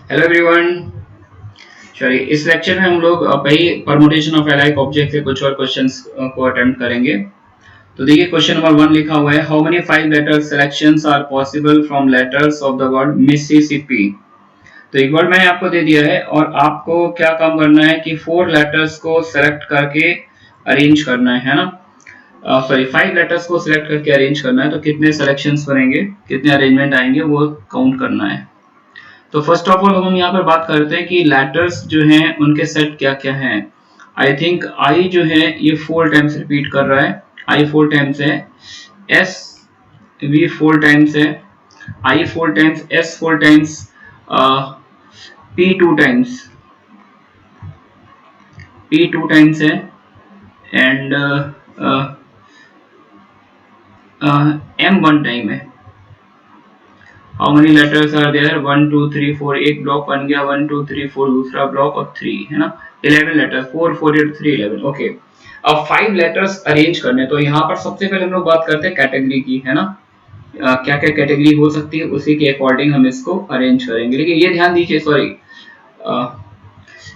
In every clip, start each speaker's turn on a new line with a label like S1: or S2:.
S1: Hello everyone. चलिए इस lecture में हम लोग वही परमुटेशन ऑफ एलाइक ऑब्जेक्ट के कुछ और क्वेश्चंस को अटेम्प्ट करेंगे। तो देखिए क्वेश्चन नंबर 1 लिखा हुआ है, how many 5 letter selections are possible from letters of the word Mississippi. तो एक वर्ड मैंने आपको दे दिया है और आपको क्या काम करना है कि 4 लेटर्स को सेलेक्ट करके अरेंज करना है ना। सॉरी 5 लेटर्स को सिलेक्ट करके अरेंज करना है, तो कितने सिलेक्शंस बनेंगे, कितने अरेंजमेंट आएंगे वो काउंट करना है। तो फर्स्ट ऑफ ऑल हम यहाँ पर बात करते हैं कि लेटर्स जो हैं उनके सेट क्या क्या हैं। आई थिंक आई जो है ये 4 टाइम्स रिपीट कर रहा है, आई 4 टाइम्स है, एस भी 4 टाइम्स है, I 4 times, S 4 times, P 2 times, P 2 times है एंड एम 1 टाइम है। How many letters are there, 1 2 3 4, एक ब्लॉक बन गया, 1 2 3 4 दूसरा ब्लॉक और 3 है ना, 11 लेटर्स, 4 4 8 3 11। ओके, अब 5 लेटर्स अरेंज करने, तो यहाँ पर सबसे पहले हम लोग बात करते हैं कैटेगरी की, है ना। क्या क्या कैटेगरी हो सकती है उसी के अकॉर्डिंग हम इसको अरेंज करेंगे। लेकिन ये ध्यान दीजिए, सॉरी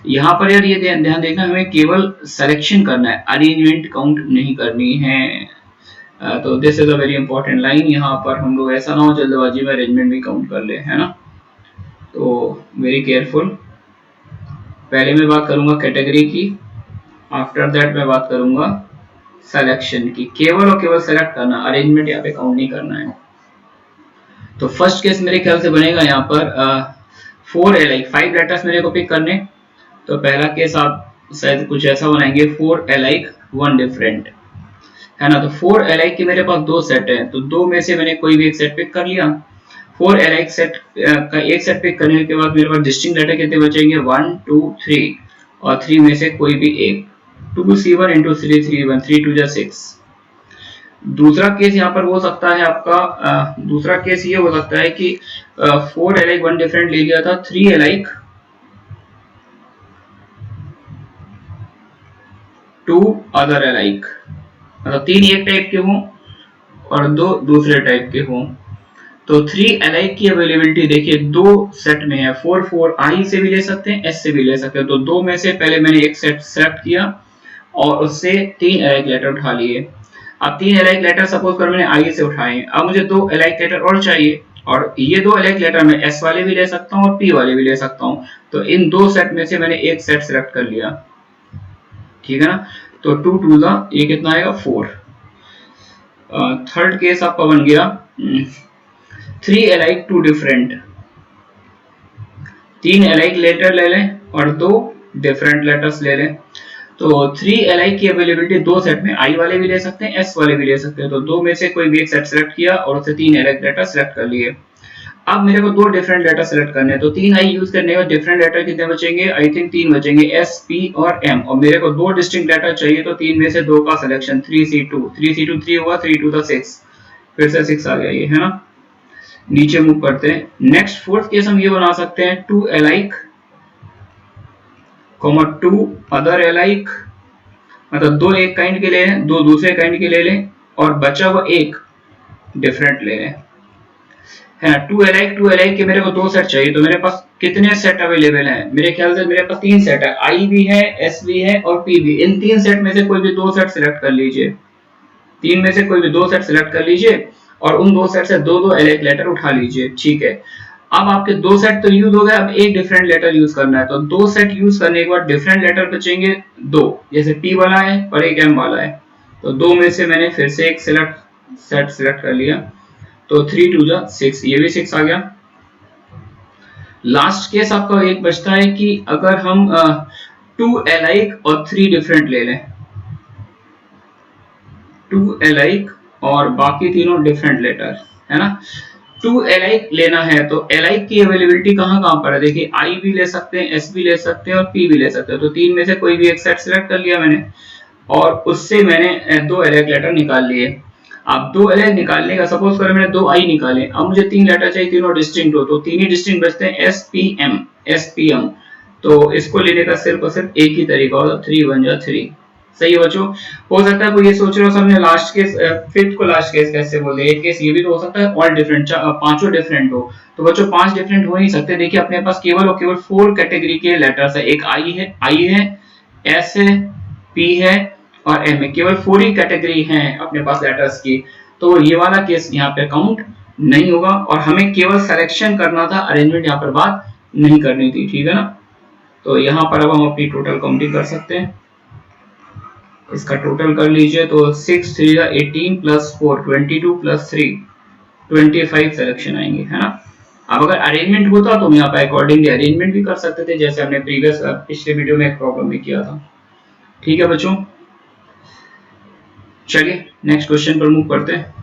S1: यहाँ पर यार ये ध्यान देखना, हमें केवल सिलेक्शन करना है, अरेंजमेंट काउंट नहीं करनी है। तो this is a very important line. यहाँ पर हम लोग ऐसा ना हो जल्दबाजी में अरेंजमेंट भी काउंट कर ले, है ना। तो वेरी केयरफुल। पहले मैं बात करूंगा कैटेगरी की, आफ्टर दैट मैं बात करूंगा सिलेक्शन की। केवल और केवल सेलेक्ट करना, अरेंजमेंट यहाँ पे काउंट नहीं करना है। तो फर्स्ट केस मेरे ख्याल से बनेगा यहाँ पर 4 एलाइक, 5 लेटर्स मेरे को पिक करने। तो पहला केस आप शायद कुछ ऐसा बनाएंगे, 4 एलाइक 1 डिफरेंट, है ना। तो 4 एलाइक के मेरे पास 2 सेट है, तो 2 में से मैंने कोई भी एक सेट पिक कर लिया। 4 एलाइक सेट का एक सेट पिक करने के बाद मेरे पास डिस्टिंक्ट लेटर कितने बचेंगे, 1 2 3, और 3 में से कोई भी एक, 2c1 into 3 3 1, 3 2 6। दूसरा केस यहाँ पर हो सकता है आपका, दूसरा केस ये हो सकता है कि 4 एलाइक 1 डिफरेंट ले लिया था, 3 एलाइक 2 अदर एलाइक, मतलब 3 एक टाइप के हों और 2 दूसरे टाइप के हों। तो 3 एलाइक की अवेलेबिलिटी देखिए 2 सेट में है, 4 4 आई से भी ले सकते हैं, एस से भी ले सकते हैं। तो 2 में से पहले मैंने एक सेट सेलेक्ट किया और उससे 3 एलाइक लेटर उठा लिए। अब 3 एलाइक लेटर सपोज कर मैंने आई से उठाए, अब मुझे 2 एलाइक लेटर और चाहिए, और ये 2 एलाइक लेटर मैं एस वाले भी ले सकता हूँ और पी वाले भी ले सकता हूँ। तो इन 2 सेट में से मैंने एक सेट सेलेक्ट कर लिया, ठीक है ना। तो 2 2 ये कितना आएगा 4। थर्ड केस आपका बन गया 3 एलाइक 2 डिफरेंट, 3 एलाइक लेटर ले लें और 2 डिफरेंट लेटर्स ले लें। तो 3 एलाइक की अवेलेबिलिटी 2 सेट में, आई वाले भी ले सकते हैं, एस वाले भी ले सकते हैं। तो 2 में से कोई भी एक सेट सेलेक्ट किया और उससे 3 एलाइक लेटर सेलेक्ट कर लिए। अब मेरे को 2 डिफरेंट लेटर सेलेक्ट करने हैं, तो 3 आई यूज करने के बाद डिफरेंट लेटर कितने बचेंगे, आई थिंक 3 बचेंगे, एस पी और एम। और मेरे को 2 डिस्टिंक्ट लेटर चाहिए, तो 3 में से 2 का सिलेक्शन, 3c2, 3c2 3 हुआ, 3 2 6, फिर से 6 आ गया ये, है ना। नीचे मूव करते हैं। नेक्स्ट फोर्थ केस हम ये बना सकते हैं, 2 एलाइक, 2 अदर एलाइक, मतलब 2 एक काइंड के ले लें, 2 दूसरे काइंड के ले लें और बचा हुआ एक डिफरेंट ले लें, है। 2 एलाइक के मेरे को 2 सेट चाहिए, तो मेरे पास कितने सेट अवेलेबल हैं, मेरे ख्याल से मेरे पास 3 सेट है, आई भी है, एस भी है और पी भी। इन 3 सेट में से कोई भी 2 सेट सिलेक्ट कर लीजिए, 3 में से कोई भी 2 सेट सिलेक्ट कर लीजिए और उन 2 सेट से 2 एलाइक लेटर उठा लीजिए, ठीक है। अब आपके 2 सेट तो यूज हो गए, अब एक डिफरेंट लेटर यूज करना है। तो 2 सेट यूज करने के बाद डिफरेंट लेटर बचेंगे 2, जैसे पी वाला है और एक एम वाला है। तो 2 में से मैंने फिर से एक सेट सिलेक्ट कर लिया, तो 3 2 6, ये भी 6 आ गया। लास्ट केस आपका एक बचता है कि अगर हम 2 एलाइक और 3 डिफरेंट ले लें, 2 एलाइक और बाकी तीनों डिफरेंट लेटर, है ना। 2 एलाइक लेना है, तो एलाइक की अवेलेबिलिटी कहाँ कहाँ पर है, देखिए आई भी ले सकते हैं, एस भी ले सकते हैं और पी भी ले सकते हैं। तो 3 में से कोई भी एक सेट सिलेक्ट कर लिया मैंने और उससे मैंने 2 एलाइक लेटर निकाल लिए। अब 2 एलाइक निकालने का, सपोज करें मैंने 2 आई निकाले, अब मुझे 3 लेटर चाहिए, तीनों डिस्टिंक्ट हो, तो 3 ही डिस्टिंक्ट बचते हैं, एस पी एम। तो इसको लेने का सिर्फ और सिर्फ एक ही तरीका होगा, 3 1 3, सही है बच्चों। हो सकता है कोई ये सोच रहे हो सबने लास्ट केस, फिफ्थ को लास्ट केस कैसे बोले, एक केस ये भी तो हो सकता है ऑल डिफरेंट, पांचों डिफरेंट हो। तो बच्चों 5 डिफरेंट हो नहीं सकते। देखिए अपने पास केवल और केवल 4 कैटेगरी के लेटर्स है, एक आई है, एस है, पी है और एम है, केवल 4 ही कैटेगरी हैं अपने पास लेटर्स की। तो ये वाला केस यहाँ पे काउंट नहीं होगा और हमें केवल सिलेक्शन करना था, अरेंजमेंट यहाँ पर बात नहीं करनी थी, ठीक है ना। तो यहाँ पर अब हम अपनी टोटल काउंटिंग कर सकते हैं। इसका टोटल कर लीजिए तो 6 3 18 प्लस 4 22 प्लस 3 25 सिलेक्शन आएंगे, है ना। अब अगर अरेंजमेंट होता तो हम यहाँ पे अकॉर्डिंगली अरेंजमेंट भी कर सकते थे, जैसे हमने प्रीवियस पिछले वीडियो में एक प्रॉब्लम में किया था। ठीक है बच्चों, चलिए नेक्स्ट क्वेश्चन पर मूव करते हैं।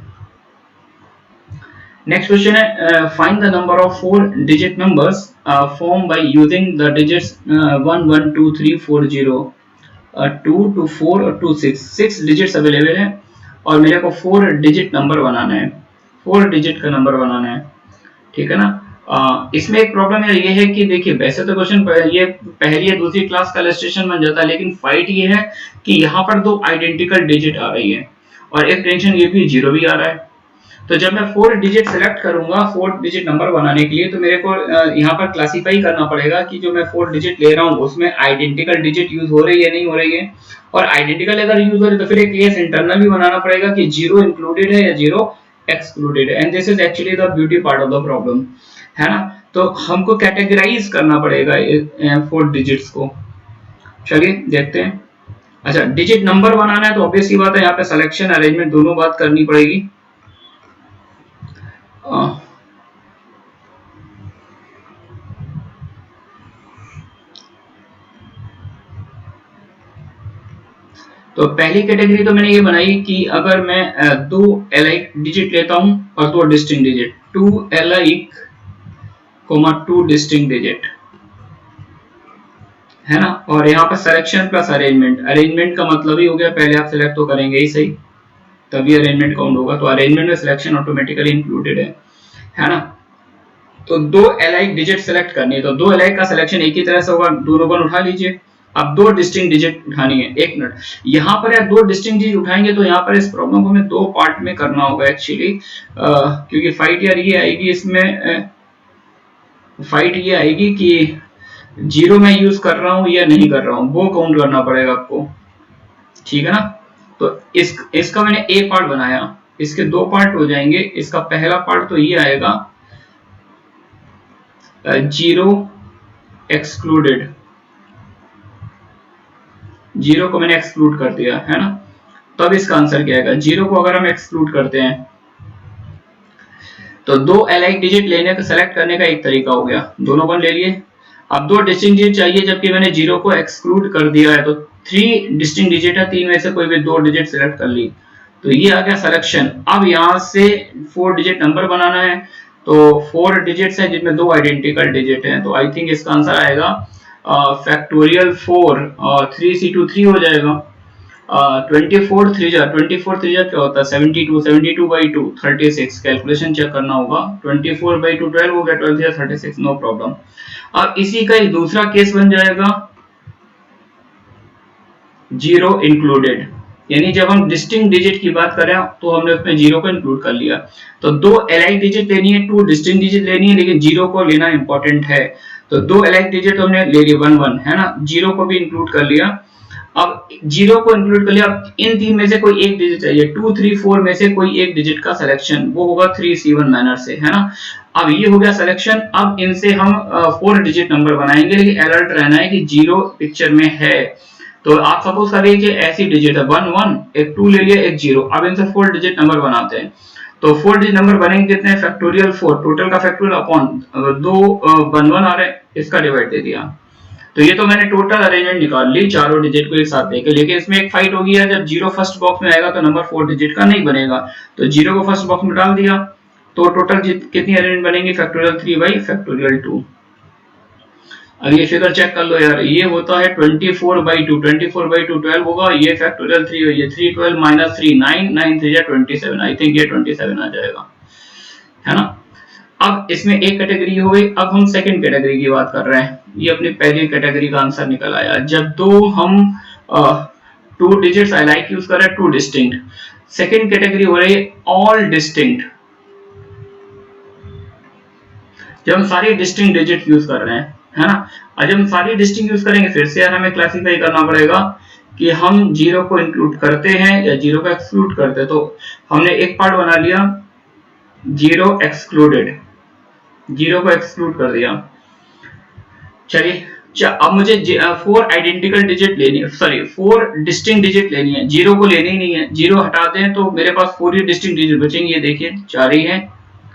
S1: नेक्स्ट क्वेश्चन है find the number of 4 digit numbers form by using the digits 1 1 2 3 4 0 2 2 4 और 2 6 डिजिट्स अवेलेबल है और मेरे को 4 डिजिट नंबर बनाना है, 4 डिजिट का नंबर बनाना है, ठीक है ना। इसमें एक प्रॉब्लम ये है कि देखिए वैसे तो क्वेश्चन ये पहली या दूसरी क्लास का इलस्ट्रेशन बन जाता है, लेकिन फाइट ये है कि यहाँ पर 2 आइडेंटिकल डिजिट आ रही है और एक टेंशन ये भी 0 भी आ रहा है। तो जब मैं 4 डिजिट सेलेक्ट करूंगा 4 डिजिट नंबर बनाने के लिए, तो मेरे को यहाँ पर क्लासिफाई करना पड़ेगा कि जो मैं 4 डिजिट ले रहा हूँ उसमें आइडेंटिकल डिजिट यूज हो रही है नहीं हो रही है, और आइडेंटिकल अगर यूज हो रही है तो फिर एक केस इंटरनल भी बनाना पड़ेगा कि 0 इंक्लूडेड है या 0 एक्सक्लूडेड है। And this is actually the beauty part of the problem, है ना। तो हमको कैटेगराइज करना पड़ेगा 4 डिजिट्स को। चलिए देखते हैं। अच्छा, डिजिट नंबर बनाना है तो ऑब्वियस सी बात है यहाँ पे सिलेक्शन अरेंजमेंट दोनों बात करनी पड़ेगी। तो पहली कैटेगरी तो मैंने ये बनाई कि अगर मैं 2 एलाइक डिजिट लेता हूं और 2 distinct digit, 2 iliac 2 distinct digit, है ना। और यहाँ पर सिलेक्शन प्लस अरेंजमेंट, अरेंजमेंट का मतलब ही हो गया पहले आप सिलेक्ट तो करेंगे ही सही, तभी अरेंजमेंट काउंट होगा। तो अरेंजमेंट में सिलेक्शन ऑटोमेटिकली इंक्लूडेड है ना। तो 2 एलाइक डिजिट सेलेक्ट करनी है, तो 2 एलाइक का सिलेक्शन एक ही तरह से होगा, दोनों वन उठा लीजिए। अब 2 डिस्टिंक्ट डिजिट उठानी है, एक मिनट, यहाँ पर यार 2 डिस्टिंक्ट डिजिट उठाएंगे तो यहाँ पर इस प्रॉब्लम को हमें 2 पार्ट में करना होगा एक्चुअली, क्योंकि फाइट यार ये आएगी इसमें, फाइट ये आएगी कि 0 मैं यूज कर रहा हूँ या नहीं कर रहा हूँ, वो काउंट करना पड़ेगा आपको, ठीक है ना। तो इसका मैंने ए पार्ट बनाया, इसके 2 पार्ट हो जाएंगे। इसका पहला पार्ट तो ये आएगा 0 एक्सक्लूडेड, 0 को मैंने एक्सक्लूड कर दिया, है ना। तब इसका आंसर क्या आएगा, 0 को अगर हम एक्सक्लूड करते हैं तो 2 एलाइक डिजिट लेने का सेलेक्ट करने का एक तरीका हो गया, दोनों वन ले लिए। अब 2 डिस्टिंक्ट डिजिट चाहिए जबकि मैंने 0 को एक्सक्लूड कर दिया है, तो 3 डिस्टिंक्ट डिजिट है, 3 में से कोई भी 2 डिजिट सेलेक्ट कर ली, तो ये आ गया सिलेक्शन। अब यहाँ से 4 डिजिट नंबर बनाना है, तो 4 डिजिट्स हैं जिनमें 2 आइडेंटिकल डिजिट हैं, तो आई थिंक इसका आंसर आएगा फैक्टोरियल 4 और 3c2 3 हो जाएगा। 24 3 क्या होता है 72, 72 by 2 36, कैलकुलेशन चेक करना होगा। 24 by 2 12 हो गया, 12 36, नो प्रॉब्लम। अब इसी का एक दूसरा केस बन जाएगा 0 इंक्लूडेड, यानी जब हम डिस्टिंक्ट डिजिट की बात करें तो हमने उसमें 0 को इंक्लूड कर लिया। तो 2 एलाइक डिजिट लेनी है, 2 डिस्टिंक्ट डिजिट लेनी है, लेकिन 0 को लेना इंपॉर्टेंट है। तो 2 एलाइक डिजिट हमने ले ली 1 1, है ना, 0 को भी इंक्लूड कर लिया। अब 0 को इंक्लूड कर लिया, अब इन तीन में से कोई एक डिजिट चाहिए, 2 3 4 में से कोई एक डिजिट का सिलेक्शन, वो होगा 3c1 मैनर से, है ना। अब ये हो गया सिलेक्शन। अब इनसे हम 4 डिजिट नंबर बनाएंगे, लेकिन अलर्ट रहना है कि 0 पिक्चर में है। तो आप सपोज करिए कि ऐसी डिजिट है 1 1, एक 2 ले लिया, एक 0, अब इनसे 4 डिजिट नंबर बनाते हैं। तो 4 डिजिट नंबर बनेंगे कितने, फैक्टोरियल 4, टोटल का फैक्टोरियल अपॉन 2 1 1 आ रहे हैं, इसका डिवाइड दे दिया। तो ये तो मैंने टोटल अरेंजमेंट निकाल ली चारों डिजिट को एक साथ लेके, लेकिन इसमें एक फाइट होगी है, जब 0 फर्स्ट बॉक्स में आएगा तो नंबर 4 डिजिट का नहीं बनेगा, तो 0 को फर्स्ट बॉक्स में डाल दिया, तो टोटल कितनी अरेंजमेंट बनेंगी, फैक्टोरियल 3 बाई फैक्टोरियल 2। अब ये फिगर चेक कर लो यार, ये होता है 24 by 2, 24 by 2 12 होगा, ये फैक्टोरियल 3 है, ये 3 12 minus 3 9 9 3 27, आई थिंक ये 27 आ जाएगा, है ना। अब इसमें एक कैटेगरी हो गई, अब हम सेकंड कैटेगरी की बात कर रहे हैं। ये अपनी पहली कैटेगरी का आंसर निकल आया, जब दो हम two digits I like use कर रहा है, टू डिस्टिंक्ट। सेकेंड कैटेगरी हो रही है ऑल डिस्टिंक्ट, जब हम सारी डिस्टिंक्ट डिजिट यूज कर रहे हैं, है ना। और जब हम सारी डिस्टिंक्ट यूज करेंगे फिर से यार हमें क्लासिफाई करना पड़ेगा कि हम जीरो को इंक्लूड करते हैं या जीरो को एक्सक्लूड करते हैं। तो हमने एक पार्ट बना लिया जीरो एक्सक्लूडेड, जीरो को एक्सक्लूड कर दिया। चलिए अब मुझे फोर आइडेंटिकल डिजिट लेनी है, सॉरी फोर डिस्टिंक्ट डिजिट लेनी है, जीरो को लेनी ही नहीं है। जीरो हटाते हैं तो मेरे पास फोर ही डिस्टिंक्ट डिजिट बचेंगे, ये देखिए चार ही है,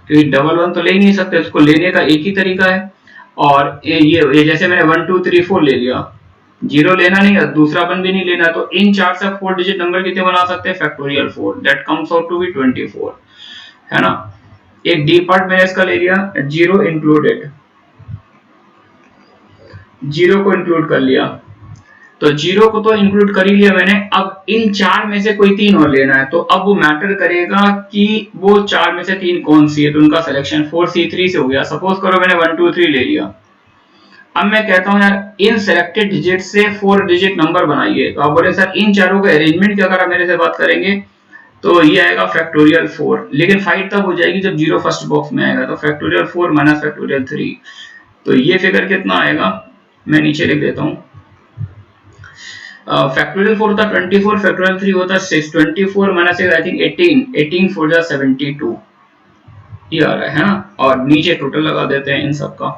S1: क्योंकि डबल वन तो ले ही नहीं सकते, उसको लेने का एक ही तरीका है। और ये जैसे मैंने 1 2 3 4 ले लिया, जीरो लेना नहीं है, दूसरा वन भी नहीं लेना, तो इन चार से फोर डिजिट नंबर कितने बना सकते हैं, factorial 4, that comes out to be 24, है ना। एक डी पार्ट मैंने इसका ले लिया जीरो इंक्लूडेड, जीरो को इंक्लूड कर लिया, तो जीरो को तो इंक्लूड कर ही लिया मैंने। अब इन चार में से कोई तीन और लेना है, तो अब वो मैटर करेगा कि वो चार में से तीन कौन सी है, तो उनका सिलेक्शन 4C3 से हो गया। सपोज करो मैंने 1 2 3 ले लिया, अब मैं कहता हूं यार इन सिलेक्टेड डिजिट से फोर डिजिट नंबर बनाइए, तो आप बोले सर इन चारों का अरेंजमेंट क्या, अगर आप मेरे से बात करेंगे तो ये आएगा फैक्टोरियल 4, लेकिन फाइट तब हो जाएगी जब जीरो फर्स्ट बॉक्स में आएगा, तो फैक्टोरियल 4 माइनस फैक्टोरियल 3, तो ये फिगर कितना आएगा, मैं नीचे लिख देता हूं। फैक्टोरियल 4 होता 24, फैक्टोरियल 3 होता 6, 24 माइनस आई थिंक 18, 18 4 जा 72, ये आ रहा है ना। और नीचे टोटल लगा देते हैं इन सब का,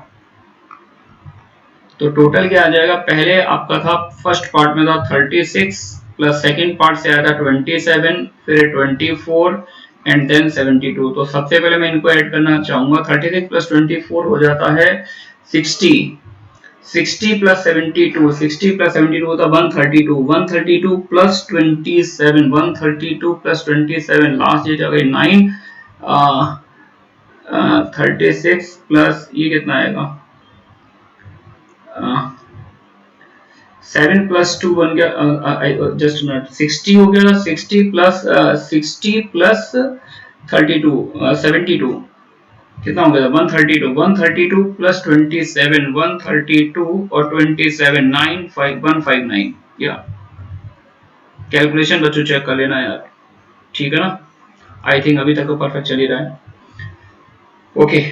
S1: तो टोटल क्या आ जाएगा, पहले आपका था फर्स्ट पार्ट में था 36 प्लस सेकंड पार्ट से आया था 27, फिर 24 एंड देन 72। तो सबसे पहले मैं इनको ऐड करना चाहूंगा, 36 प्लस 24 हो जाता है 60, 60 प्लस 72, 60 प्लस 72 होता 132, 132 प्लस 27, 132 प्लस 27, लास्ट डेट आ गई 9, 36 प्लस ये कितना आएगा, 7 प्लस 2 बन गया, जस्ट मिनट 60 हो गया, 60 प्लस 32 72 कितना हो गया, 132, 132 प्लस 27, 132 और 27 95159, या कैलकुलेशन बच्चों चेक कर लेना यार, ठीक है ना। आई थिंक अभी तक तो परफेक्ट चल ही रहा है। ओके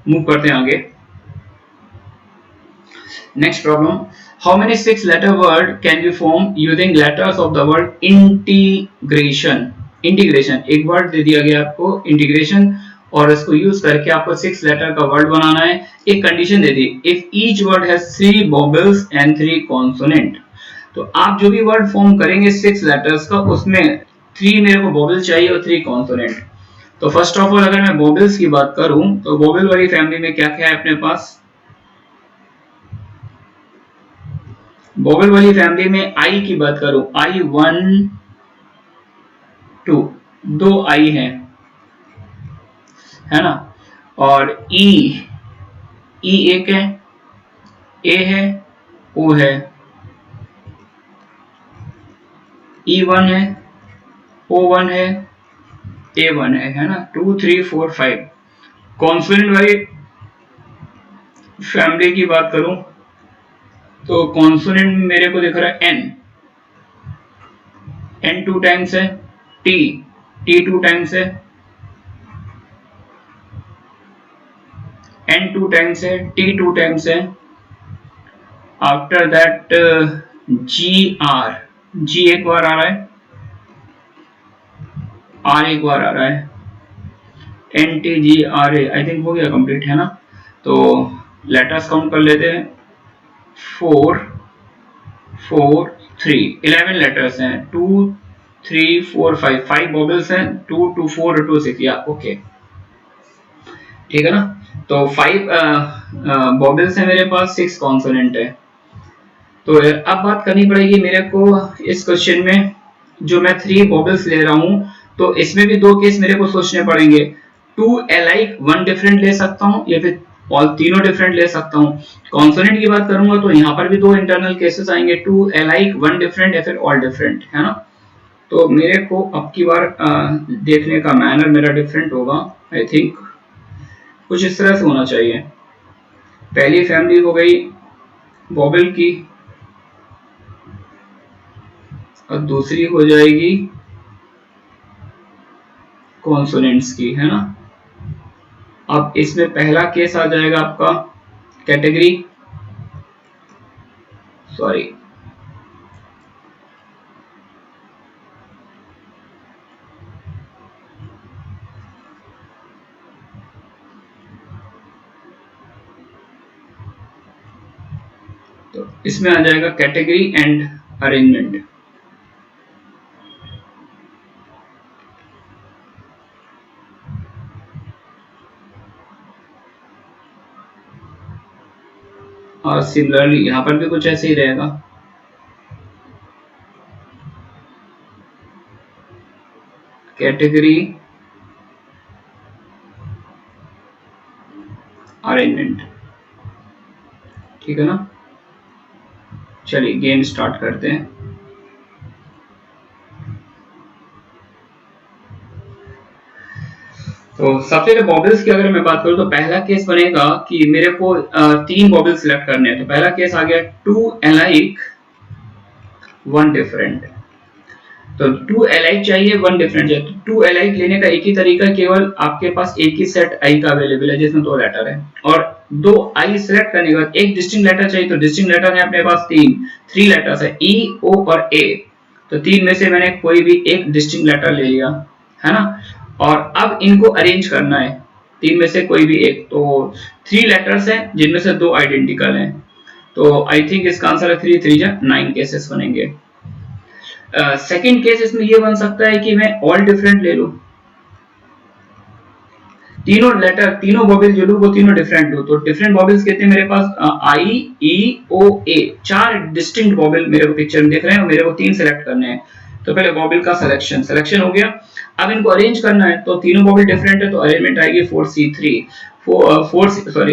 S1: मूव करते हैं आगे। Next problem, how many six letter word can be formed using letters of the word integration? Integration, एक वर्ड दे दिया गया आपको इंटीग्रेशन, और इसको यूज करके आपको 6 लेटर का वर्ड बनाना है। एक condition they the, if each word has 3 vowels and 3 consonant, तो आप जो भी वर्ड फॉर्म करेंगे 6 लेटर्स का, उसमें 3 मेरे को वोवेल चाहिए और 3 कॉन्सोनेंट। तो फर्स्ट ऑफ ऑल अगर मैं वोवेल्स की बात करूं तो वोवेल वाली फैमिली में क्या क्या है अपने पास, वोवेल वाली फैमिली में आई की बात करूं, आई 1 2, दो आई है ना। और ई एक है, ए है, ओ है, ई 1 है, ओ 1 है, ए 1 है ना। 2 3 4 5। कॉन्सोनेंट वाली फैमिली की बात करूं तो कॉन्सोनेंट मेरे को दिख रहा है एन, एन 2 टाइम्स है, टी 2 टाइम्स है, एन 2 टाइम्स है, टी 2 टाइम्स है। आफ्टर दैट जी आर, जी एक बार आ रहा है, आर एक बार आ रहा है, N T G R A, I think हो गया कंप्लीट, है ना। तो लेटर्स काउंट कर लेते हैं, 4 4 3, 11 लेटर्स हैं, 2 3 4 5, 5 वोवेल्स हैं, 2 2 4 और 2 6, या ओके ठीक है ना। तो 5 वोवेल्स हैं मेरे पास, 6 कॉन्सोनेंट है। तो अब बात करनी पड़ेगी मेरे को इस क्वेश्चन में, जो मैं 3 वोवेल्स ले रहा हूं तो इसमें भी दो केस मेरे को सोचने पड़ेंगे, 2 अलाइक 1 डिफरेंट ले सकता हूं या फिर और तीनों डिफरेंट ले सकता हूं। कॉन्सोनेंट की बात करूंगा तो यहाँ पर भी दो इंटरनल केसेस आएंगे, 2 अलाइक 1 डिफरेंट या फिर ऑल डिफरेंट, है ना। तो मेरे को अब की बार देखने का मैनर मेरा डिफरेंट होगा, आई थिंक कुछ इस तरह से होना चाहिए। पहली फैमिली हो गई वोवेल की, और दूसरी हो जाएगी कॉन्सोनेंट्स की, है ना। अब इसमें पहला केस आ जाएगा आपका कैटेगरी, सॉरी तो इसमें आ जाएगा कैटेगरी एंड अरेंजमेंट। और सिमिलरली यहाँ पर भी कुछ ऐसे ही रहेगा। कैटेगरी अरेंजमेंट, ठीक है ना। चलिए गेम स्टार्ट करते हैं। तो सबसे पहले बॉबल्स की अगर मैं बात करूं तो पहला केस बनेगा कि मेरे को तीन बॉबल सिलेक्ट करने हैं। तो पहला केस आ गया टू अलाइक वन डिफरेंट। तो टू अलाइक चाहिए वन डिफरेंट चाहिए। तो टू अलाइक लेने का एक ही तरीका, केवल आपके पास एक ही सेट आई का अवेलेबल है जिसमें दो लेटर है, और दो आई सिलेक्ट करने के बाद एक डिस्टिंक्ट लेटर चाहिए। तो डिस्टिंक्ट लेटर है अपने पास थ्री लेटर्स है, ई ओ और ए। तो तीन में से मैंने कोई भी एक डिस्टिंक्ट लेटर ले लिया, है ना। और अब इनको अरेंज करना है, तीन में से कोई भी एक। तो थ्री लेटर्स हैं जिनमें से दो आइडेंटिकल हैं। तो आई थिंक इसका आंसर है थ्री थ्री जा 9 केसेस बनेंगे। सेकंड केस इसमें ये बन सकता है कि मैं ऑल डिफरेंट ले लूं, तीनों लेटर तीनों बॉबल जो लूं वो तीनों डिफरेंट लूं। तो डिफरेंट बॉबल्स कितने मेरे पास, आई ई ओ ए, चार डिस्टिंक्ट बॉबल मेरे को पिक्चर में दिख रहे हैं और मेरे को तीन सेलेक्ट करने हैं। तो पहले बॉबल का सिलेक्शन हो गया। अब इनको अरेंज करना है, तो तीनों बॉबल डिफरेंट है तो अरेंजमेंट आएगी 4C3,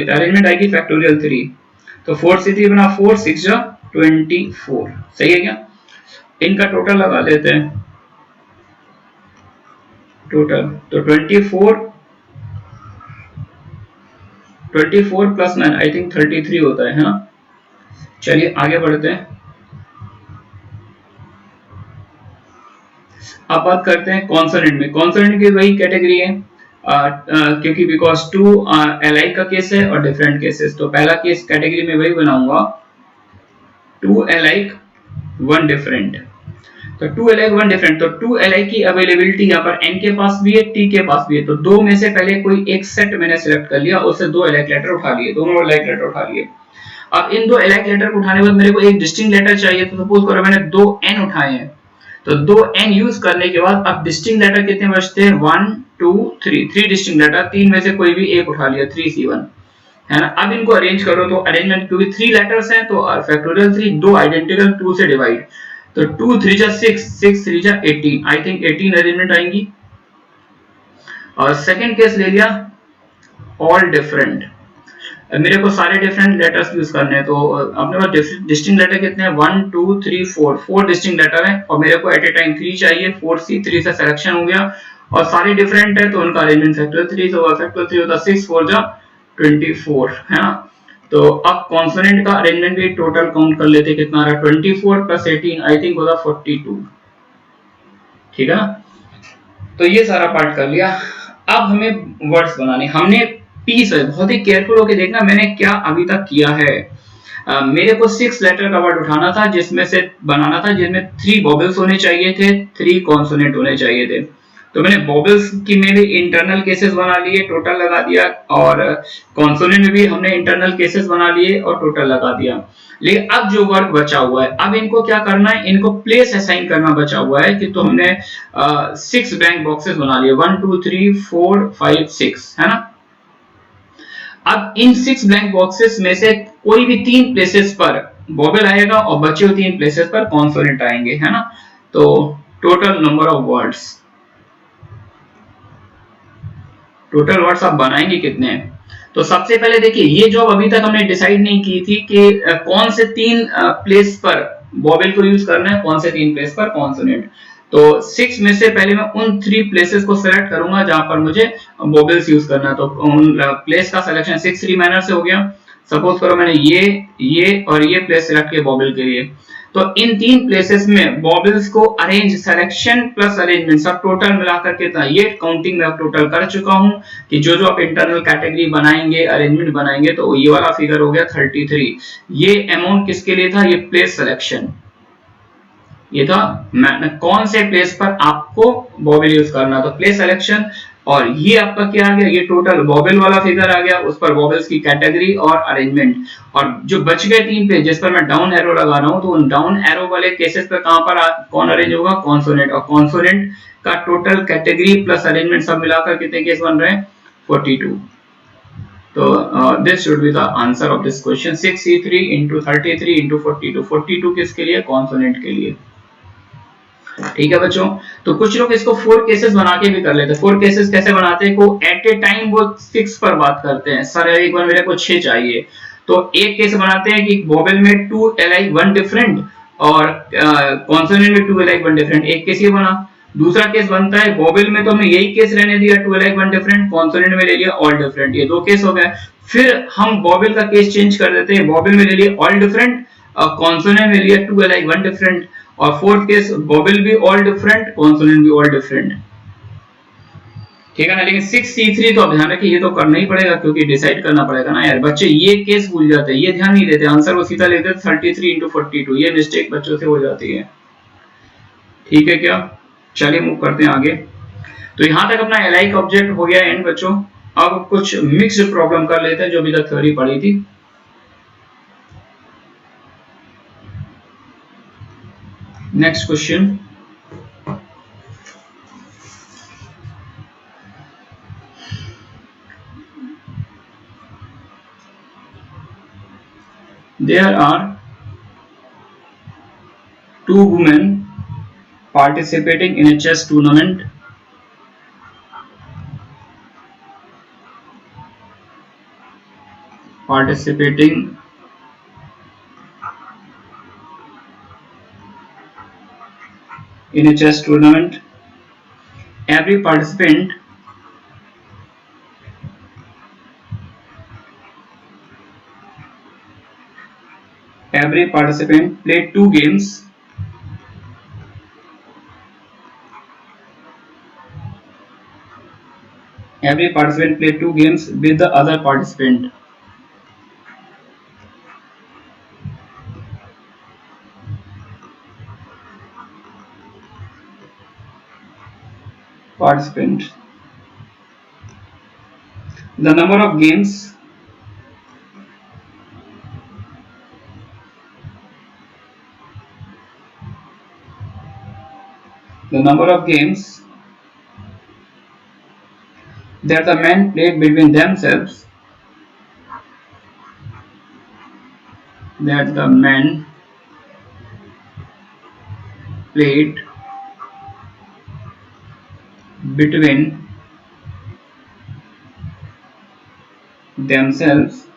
S1: अरेंजमेंट आएगी फैक्टोरियल 3। तो 4C3 बना 4 6 जा 24, सही है क्या। इनका टोटल लगा लेते हैं, टोटल तो 24 प्लस 9 आई थिंक 33 होता है ना। चलिए आगे बढ़ते हैं। अब बात करते हैं कॉन्सोनेंट में। कॉन्सोनेंट की वही कैटेगरी है, क्योंकि बिकॉज टू एलाई का केस है और डिफरेंट केसेस। तो पहला केस कैटेगरी में वही बनाऊंगा, टू एलाइक वन डिफरेंट। तो टू एलाइक वन डिफरेंट, तो टू एलाइक की अवेलेबिलिटी यहाँ पर एन के पास भी है टी के पास भी है। तो दो में से पहले कोई एक सेट मैंने सिलेक्ट कर लिया, उससे दो एलाइक लेटर उठा लिए, दोनों एलाइक लेटर उठा लिए। अब इन दो एलाइक लेटर को उठाने के बाद मेरे को एक डिस्टिंक्ट लेटर चाहिए। तो सपोज करो मैंने दो एन उठाए हैं, तो दो एन यूज करने के बाद अब डिस्टिंक्ट लेटर कितने बचते हैं, 1 2 3, थ्री डिस्टिंक्ट लेटर, तीन में से कोई भी एक उठा लिया, 3C1, है ना। अब इनको अरेंज करो, तो अरेंजमेंट क्योंकि थ्री लेटर्स हैं तो फैक्टोरियल 3, दो आइडेंटिकल 2 से डिवाइड। तो 2 3 जा 6, 6 3 जा 18, आई थिंक 18 अरेंजमेंट आएंगी। और सेकंड केस ले लिया ऑल डिफरेंट, मेरे को सारे डिफरेंट लेटर्स यूज करने हैं। तो अपने पास डिस्टिंक्ट लेटर कितने हैं, 1 2 3 4, फोर डिस्टिंक्ट लेटर है और मेरे को एट ए टाइम 3 चाहिए। 4C3 से सिलेक्शन हो गया और सारे डिफरेंट है तो उनका अरेंजमेंट फैक्टोरियल 3 से होगा। फैक्टोरियल 3 होता 6 4 जा 24, है ना। तो अब कॉन्सोनेंट का अरेंजमेंट भी टोटल काउंट कर लेते, कितना रहा, 24 प्लस 18 आई थिंक होता 42, ठीक है ना। तो ये सारा पार्ट कर लिया। अब हमें वर्ड्स बनाने, हमने पीस है, बहुत ही केयरफुल होकर देखना मैंने क्या अभी तक किया है। मेरे को 6 लेटर का वर्ड उठाना था, जिसमें से बनाना था जिसमें 3 वॉवेल्स होने चाहिए थे, 3 कॉन्सोनेंट होने चाहिए थे। तो मैंने वॉवेल्स की में भी इंटरनल केसेस बना लिए, टोटल लगा दिया, और कॉन्सोनेंट में भी हमने इंटरनल केसेस बना लिए और टोटल लगा दिया। लेकिन अब जो वर्क बचा हुआ है, अब इनको क्या करना है, इनको प्लेस असाइन करना बचा हुआ है। कि तो हमने 6 ब्लैंक बॉक्सेस बना लिए, 1 2 3 4 5 6, है ना। अब इन 6 ब्लैंक बॉक्सेस में से कोई भी 3 प्लेसेस पर वॉवेल आएगा और बचे हुए 3 प्लेसेस पर कॉन्सोनेंट आएंगे, है ना। तो total number of words, total words आप बनाएंगे कितने हैं। तो सबसे पहले देखिए, ये जॉब अभी तक हमने डिसाइड नहीं की थी कि कौन से 3 प्लेस पर वॉवेल को यूज करना है, कौन से 3 प्लेस पर कॉन्सोनेंट। तो 6 में से पहले मैं उन 3 प्लेसेस को सिलेक्ट करूंगा जहां पर मुझे वॉवेल्स यूज करना है। तो उन प्लेस का सिलेक्शन 6 रिमाइनर से हो गया। सपोज करो मैंने ये और ये प्लेस सिलेक्ट किया बॉबल के लिए, तो इन तीन प्लेसेस में बॉबल्स को अरेंज, सिलेक्शन प्लस अरेंजमेंट सब टोटल मिलाकर कितना, ये काउंटिंग में टोटल कर चुका हूं कि जो जो आप इंटरनल कैटेगरी बनाएंगे, अरेंजमेंट बनाएंगे, तो ये वाला फिगर हो गया 33। ये अमाउंट किसके लिए था, ये प्लेस सिलेक्शन, ये था कौन से प्लेस पर आपको बॉबल यूज करना, तो प्लेस सिलेक्शन। और ये आपका क्या आ गया, ये टोटल बॉबल वाला फिगर आ गया, उस पर बॉबल्स की कैटेगरी और अरेंजमेंट। और जो बच गए तीन पेज जिस पर मैं डाउन एरो लगा रहा हूं, तो उन डाउन एरो वाले केसेस पे कहां पर कौन अरेंज होगा, कॉन्सोनेंट, और कॉन्सोनेंट का टोटल कैटेगरी प्लस अरेंजमेंट सब मिलाकर कितने केस बन रहे हैं, 42। तो this should be the answer of this question, 6C3 into 33 into 42, 42 किसके लिए, कॉन्सोनेंट के लिए। ठीक है बच्चों, तो कुछ लोग इसको 4 केसेस बना के भी कर लेते हैं। 4 केसेस कैसे बनाते हैं, को एट ए टाइम वो 6 पर बात करते हैं, सर एक बार मेरे को 6 चाहिए, तो एक केस बनाते हैं कि बॉबल में 2 alike 1 डिफरेंट और कॉन्सोनेंट में 2 alike 1 डिफरेंट, एक केस ये बना। दूसरा केस बनता है बॉबल में तो हमने यही केस रहने दिया 2 alike 1 डिफरेंट, कॉन्सोनेंट में ले लिया ऑल डिफरेंट, ये 2 केस हो गए। फिर हम बॉबल का केस चेंज कर देते हैं, बॉबल में ले लिया ऑल डिफरेंट, कॉन्सोनेंट में लिया 2 alike 1 डिफरेंट, और फोर्थ केस बॉबल भी ऑल डिफरेंट, कॉन्सोनेंट भी ऑल डिफरेंट। ठीक है ना, लेकिन 6C3 तो अब ध्यान रखिए, ये तो करना ही पड़ेगा क्योंकि डिसाइड करना पड़ेगा ना यार, बच्चे ये केस भूल जाते हैं, ये ध्यान नहीं देते, आंसर वो सीधा लेते हैं 33 into 42, ये मिस्टेक बच्चों से हो जाती है। ठीक है क्या, चलिए मूव करते हैं आगे। तो यहां तक अपना एलाइक ऑब्जेक्ट हो गया एंड बच्चों। अब कुछ मिक्स्ड प्रॉब्लम कर लेते हैं जो अभी तक थ्योरी पढ़ी थी। Next question, there are two women participating in a chess tournament. Participating in a chess tournament, every participant every participant played two games. Every participant played two games with the other participant. Participant. The number of games. The number of games that the men played between themselves. That the men played between themselves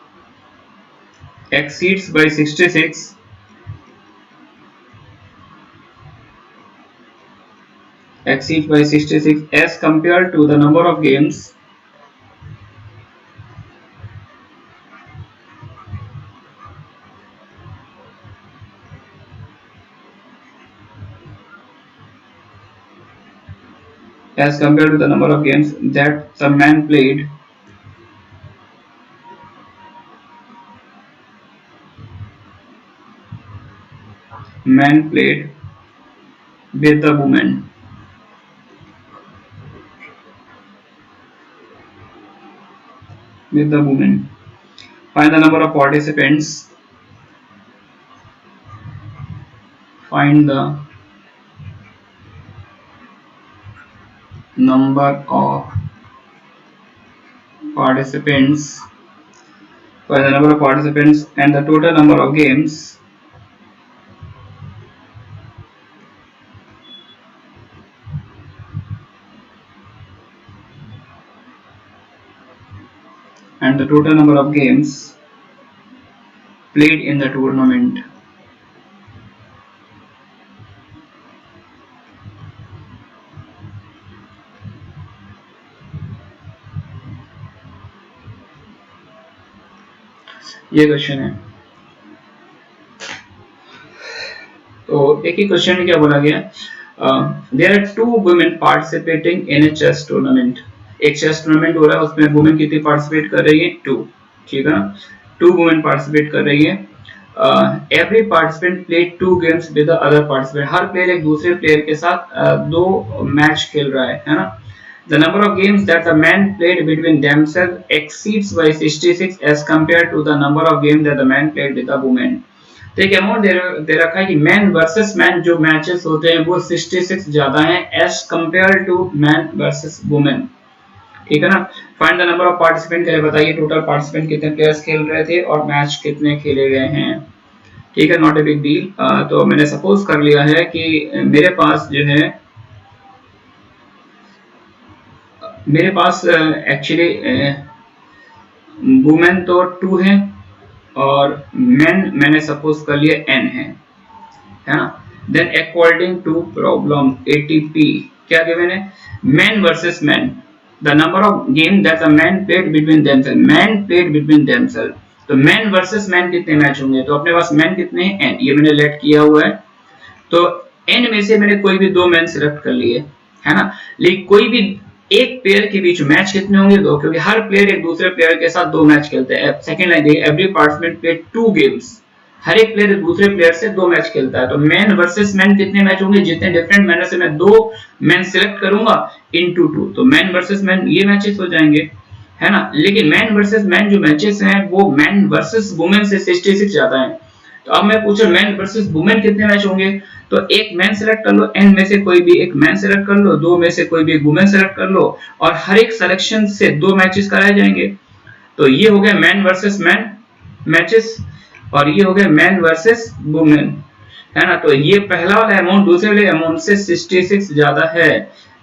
S1: exceeds by 66 exceeds by 66 as compared to the number of games as compared to the number of games that the man played with the woman. With the woman. Find the number of participants. Find the number of participants. Find the number of participants and the total number of games and the total number of games played in the tournament. ये question है। तो एक ही question में क्या बोला गया, there are two women participating in a chess tournament. एक चेस टूर्नामेंट हो रहा है, उसमें वुमेन कितनी पार्टिसिपेट कर रही है, टू। ठीक है ना, टू वुमेन पार्टिसिपेट कर रही है। Every participant play two games with the other participant. Her player एक दूसरे प्लेयर के साथ दो मैच खेल रहा है ना। The number of games that the men played between themselves exceeds by 66 as compared to the number of games that the men played with the women। तो एक अमाउंट दे रखा है कि मैन वर्सेस मैन जो मैचेस होते हैं वो 66 ज्यादा हैं as compared to man versus women. ठीक है ना। Find the number of participant, पहले बताइए टोटल पार्टिसिपेंट कितने प्लेयर्स खेल रहे थे और मैच कितने खेले गए हैं। ठीक है, नॉट ए बिग डील। तो मैंने सपोज कर लिया है कि मेरे पास जो है, मेरे पास एक्चुअली वुमेन तो टू है और मेन मैंने सपोज कर लिया एन है ना। देन अकॉर्डिंग टू प्रॉब्लम एटीपी क्या गिवन है, man versus man, the number of game that the man played between themselves, man played between themselves. तो मैन वर्सेस मैन कितने मैच होंगे, तो अपने पास मैन कितने हैं, एन, ये मैंने लेट किया हुआ है। तो एन में से मैंने कोई भी दो मैन सिलेक्ट कर लिए है ना। लेकिन कोई भी एक प्लेयर के बीच मैच कितने होंगे, दो, क्योंकि हर प्लेयर एक दूसरे प्लेयर के साथ दो मैच खेलते हैं। सेकंड लाइन देखिए, every participant play two games, हर एक प्लेयर दूसरे प्लेयर से दो मैच खेलता है। तो मैन वर्सेस मैन कितने मैच होंगे, जितने डिफरेंट मैनर से मैं दो मैन सिलेक्ट करूंगा इनटू टू, तो मैन वर्सेस मैन ये मैचेस हो जाएंगे है ना। लेकिन मैन वर्सेस मैन जो मैचेस हैं वो मैन वर्सेस वुमेन से 66 ज्यादा है। तो अब मैं पूछ रहा मैन वर्सेस वुमेन कितने मैच होंगे, तो एक मैन सेलेक्ट कर लो, एन में से कोई भी एक मैन सेलेक्ट कर लो, दो में से कोई भी एक वुमेन सेलेक्ट कर लो और हर एक सिलेक्शन से दो मैचेस कराए जाएंगे। तो ये हो गया मैन वर्सेस मैन मैचेस और ये हो गया मैन वर्सेस वुमेन है ना। तो ये पहला वाला अमाउंट दूसरे वाले अमाउंट से 66 ज्यादा है,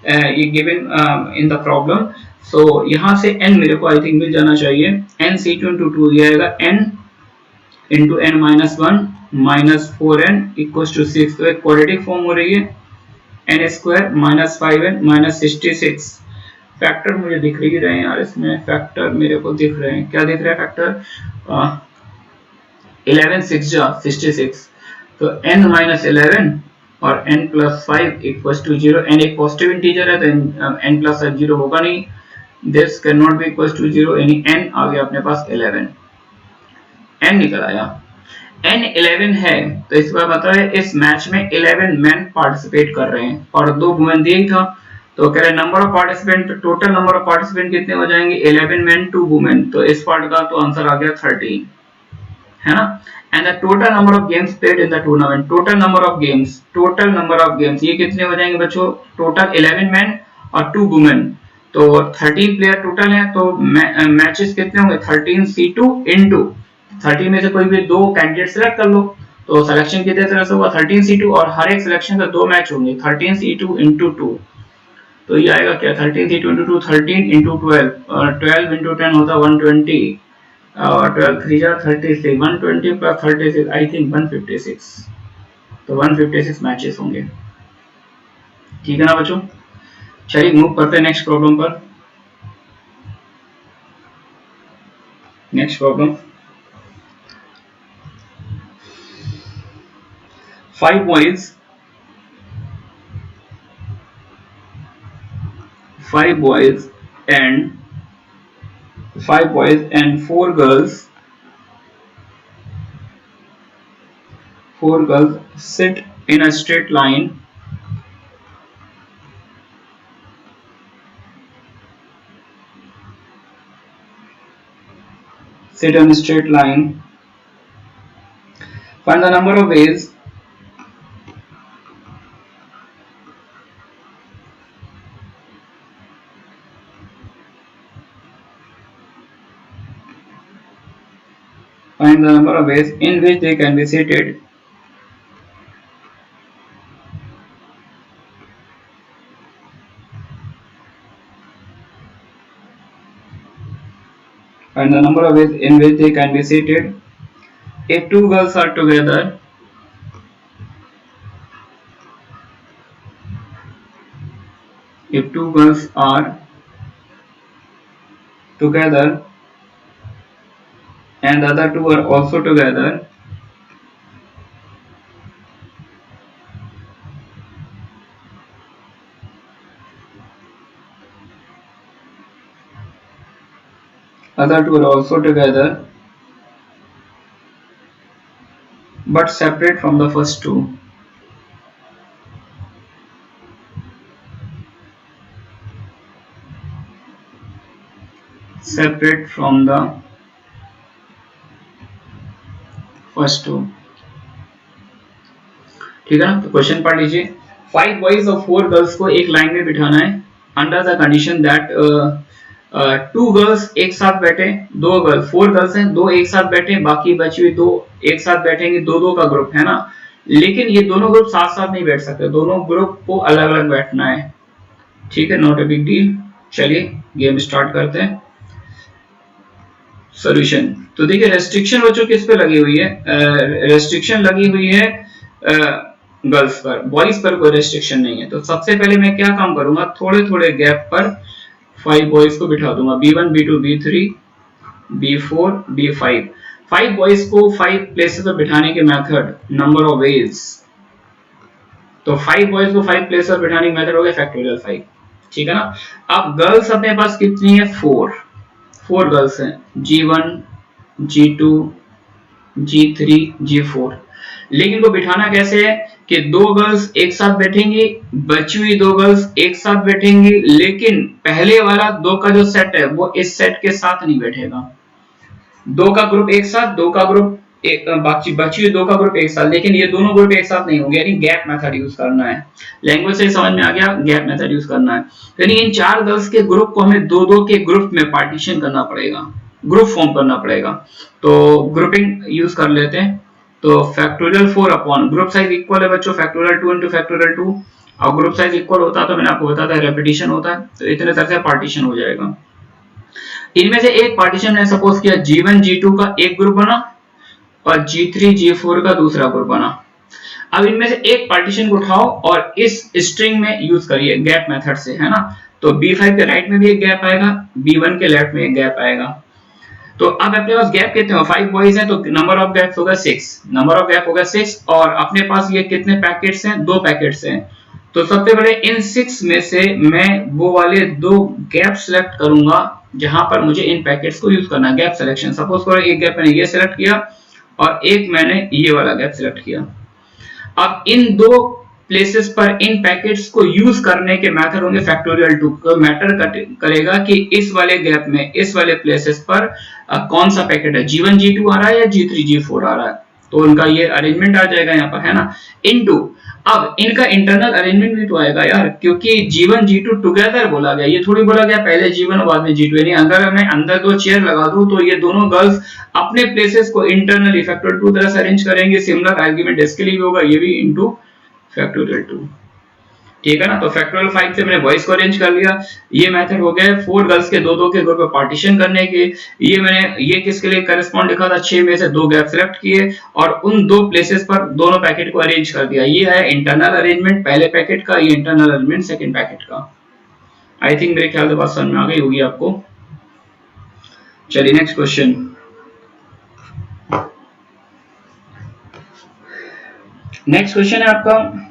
S1: ये गिवन इन द प्रॉब्लम। सो यहां से n मेरे को आई थिंक मिल जाना चाहिए, n c2 into 2 दिया जाएगा, n into n minus 1 minus 4n equals to 6। तो एक क्वाड्रेटिक फॉर्म हो रही है, n square minus 5n minus 66। Factor मुझे दिख ही रहे हैं यार, इसमें फैक्टर मेरे को दिख रहे हैं, क्या दिख रहा है फैक्टर, 11 6 जा 66। तो n माइनस 11 और n plus 5 equals to 0। n एक पॉजिटिव इंटीजर है तो n प्लस 5 0 होगा नहीं, this can not be equals to 0, यानी n आ गया अपने पास 11, n निकल आया। n 11 है तो इस बार बता है इस मैच में 11 मैन पार्टिसिपेट कर रहे हैं और दो वुमेन दिए था। तो कह रहे number of participant, total number of participant कितने हो जाएंगे, 11 मैन 2 वुमेन। तो इस पार्ट का तो आंसर आ गया 13 है ना। And the total number of games played in the tournament, total number of games, total number of games ये कितने हो जाएंगे बच्चों, टोटल 11 मैन और 2 वुमेन, तो 13 प्लेयर टोटल है। तो मैचेस कितने होंगे 13c2 इनटू 13 में से कोई भी दो कैंडिडेट सेलेक्ट कर लो, तो सिलेक्शन कितने तरह से होगा 13c2 और हर एक सिलेक्शन से दो मैच होंगे 13c2 इनटू 2। तो ये आएगा क्या 13c2 इनटू 2, 13 इनटू 12 और 12 इनटू 10 होता है 120 और 12 3 जा 36, 120 प्लस 36 आई थिंक 156। तो 156 मैचेस होंगे। ठीक है ना बच्चों, चलिए मूव करते हैं नेक्स्ट प्रॉब्लम पर। Next problem, 5 boys, 5 boys and 5 boys and 4 girls, 4 girls sit in a straight line, sit on a straight line. Find the number of ways find the number of ways in which they can be seated find the number of ways in which they can be seated if two girls are together, if two girls are together and the other two are also together, other two are also together but separate from the first two. Separate from the first two. ठीक है ना, तो question पढ़ लीजिए। 5 boys और 4 girls को एक line में बिठाना है under the condition that 2 girls एक साथ बैठे, 2 गर्ल्स 4 गर्ल्स हैं, 2 एक साथ बैठे, बाकी बची हुई 2 एक साथ बैठेंगे, 2-2 का ग्रुप है ना। लेकिन ये दोनों ग्रुप साथ साथ नहीं बैठ सकते, दोनों ग्रुप को अलग अलग बैठना है। ठीक है, नॉट ए बिग डील। चलिए गेम स्टार्ट करते हैं। सॉल्यूशन, तो देखिए रेस्ट्रिक्शन बच्चों किस पे लगी हुई है, रेस्ट्रिक्शन लगी हुई है गर्ल्स पर, बॉयज पर कोई रेस्ट्रिक्शन नहीं है। तो सबसे पहले मैं क्या काम करूंगा, थोड़े थोड़े गैप पर 5 बॉयज को बिठा दूंगा, B1 B2 B3 B4 B5। 5 boys को 5 प्लेसेस पर बिठाने के मेथड, नंबर ऑफ वेज। तो 5 बॉयज को 5 प्लेसेस पर बिठाने का मेथड हो गया फैक्टोरियल 5। ठीक है ना। अब गर्ल्स अपने पास कितनी है, 4 गर्ल्स हैं, G1 G2 G3 G4। लेकिन वो बिठाना कैसे है कि 2 गर्ल्स एक साथ बैठेंगी, बची हुई 2 गर्ल्स एक साथ बैठेंगी, लेकिन पहले वाला 2 का जो सेट है वो इस सेट के साथ नहीं बैठेगा। 2 का ग्रुप एक साथ, 2 का ग्रुप एक, बाकी बची हुई 2 का ग्रुप एक साथ, लेकिन ये दोनों ग्रुप एक साथ नहीं होंगे, यानी गैप मेथड यूज करना है। लैंग्वेज से समझ में आ गया, गैप मेथड यूज करना है। यानी इन 4 गर्ल्स के ग्रुप को हमें 2-2 के ग्रुप में पार्टीशन करना पड़ेगा, ग्रुप फॉर्म करना पड़ेगा। तो ग्रुपिंग यूज कर लेते हैं। तो factorial 4 upon group size equal है बच्चों फैक्टोरियल 2 इंटू फैक्टोरियल 2। और ग्रुप साइज इक्वल होता है तो मैंने आपको बताया था रेपिटेशन होता है, तो इतने तरह से पार्टीशन हो जाएगा। इनमें से एक पार्टीशन मैंने सपोज किया G1 G2 का एक ग्रुप बना और G3 G4 का दूसरा ग्रुप बना। अब इनमें से एक पार्टीशन को उठाओ और इस स्ट्रिंग में यूज करिए गैप मेथड से, है ना। तो B5 के राइट में भी एक गैप आएगा, B1 के लेफ्ट में एक गैप आएगा। तो अब अपने पास गैप कितने हो, 5 बॉयज हैं तो नंबर ऑफ गैप्स होगा 6, नंबर ऑफ गैप होगा 6। और अपने पास ये कितने पैकेट्स हैं, 2 पैकेट्स हैं। तो सबसे पहले इन 6 में से मैं वो वाले 2 गैप सेलेक्ट करूंगा जहां पर मुझे इन पैकेट्स को यूज करना है, गैप सिलेक्शन। सपोज करो एक गैप मैंने ये सिलेक्ट किया और एक मैंने ये वाला गैप सिलेक्ट किया। अब इन 2 प्लेसेस पर इन पैकेट्स को यूज करने के मेथड होंगे फैक्टोरियल 2। तो मैटर करेगा कि इस वाले गैप में, इस वाले प्लेसेस पर कौन सा पैकेट है, G1 G2 आ रहा है या G3 G4 आ रहा है। तो उनका ये अरेंजमेंट आ जाएगा यहाँ पर, है ना, इनटू। अब इनका इंटरनल अरेंजमेंट भी तो आएगा यार, क्योंकि G1 G2 टुगेदर बोला गया, ये थोड़ी बोला गया पहले G1 और बाद में G2। यानी अगर मैं अंदर 2 चेयर लगा दूं तो ये दोनों गर्ल्स अपने प्लेसेस को इंटरनली फैक्टोरियल 2 तरह से अरेंज करेंगे। सिमिलर आर्गुमेंट इसके लिए भी होगा, ये भी इनटू फैक्टोरियल 2। ठीक है ना। तो फैक्टोरियल 5 से मैंने वॉइस को अरेंज कर लिया। ये मेथड हो गया 4 गर्ल्स के 2-2 के ग्रुप में पार्टीशन करने के। ये मैंने ये किसके लिए करस्पॉन्ड लिखा था, 6 में से 2 गैप सेलेक्ट किए और उन 2 प्लेसेस पर दोनों पैकेट को अरेंज कर दिया। ये है इंटरनल अरेंजमेंट पहले पैकेट का, ये इंटरनल अरेंजमेंट सेकंड पैकेट का। आई थिंक मेरे ख्याल से बात समझ में आ गई होगी आपको। चलिए नेक्स्ट क्वेश्चन। नेक्स्ट क्वेश्चन है आपका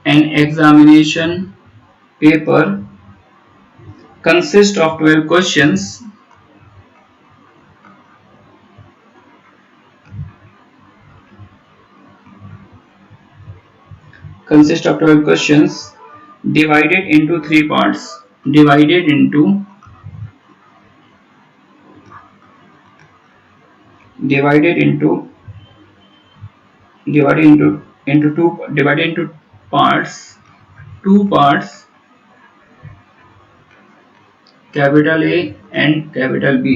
S1: an examination paper consists of 12 questions divided into 3 parts, divided into 2 parts, 2 parts, capital A and capital B।